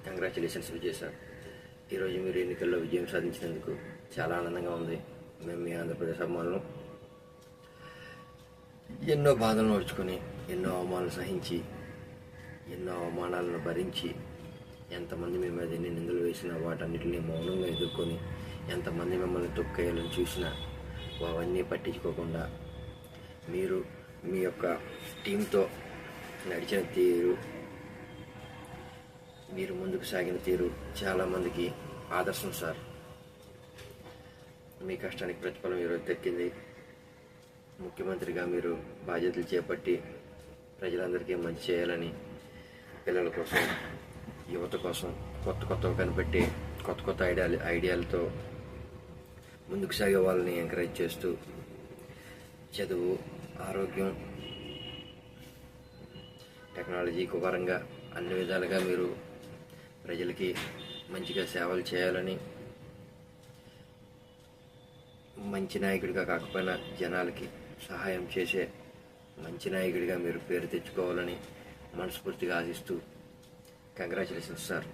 Congratulations Vijay sir. ఈరోజు మీరు ఎన్నికల్లో విజయం సాధించినందుకు చాలా ఆనందంగా ఉంది. మేము మీ ఆంధ్రప్రదేశ్ అభిమానులు ఎన్నో బాధలను ఓర్చుకొని, ఎన్నో అవమానాలు సహించి, ఎన్నో అవమానాలను భరించి, ఎంతమంది మీ మీద ఎన్ని నిందలు వేసినా వాటన్నిటిని మౌనంగా ఎదుర్కొని, ఎంతమంది మిమ్మల్ని తొక్కేయాలని చూసినా అవన్నీ పట్టించుకోకుండా మీరు మీ యొక్క టీంతో నడిచిన తీరు, మీరు ముందుకు సాగిన తీరు చాలామందికి ఆదర్శం సార్. మీ కష్టానికి ప్రతిఫలం ఈరోజు దక్కింది. ముఖ్యమంత్రిగా మీరు బాధ్యతలు చేపట్టి ప్రజలందరికీ మంచి చేయాలని, పిల్లల కోసం, యువత కోసం కొత్తగా కనిపెట్టి కొత్త ఐడియాలతో ముందుకు సాగే వాళ్ళని ఎంకరేజ్ చేస్తూ చదువు, ఆరోగ్యం, టెక్నాలజీ పరంగా అన్ని విధాలుగా మీరు ప్రజలకి మంచిగా సేవలు చేయాలని, మంచి నాయకుడిగా కాకపోయినా జనాలకి సహాయం చేసే మంచి నాయకుడిగా మీరు పేరు తెచ్చుకోవాలని మనస్ఫూర్తిగా ఆశిస్తూ కంగ్రాచులేషన్స్ సార్.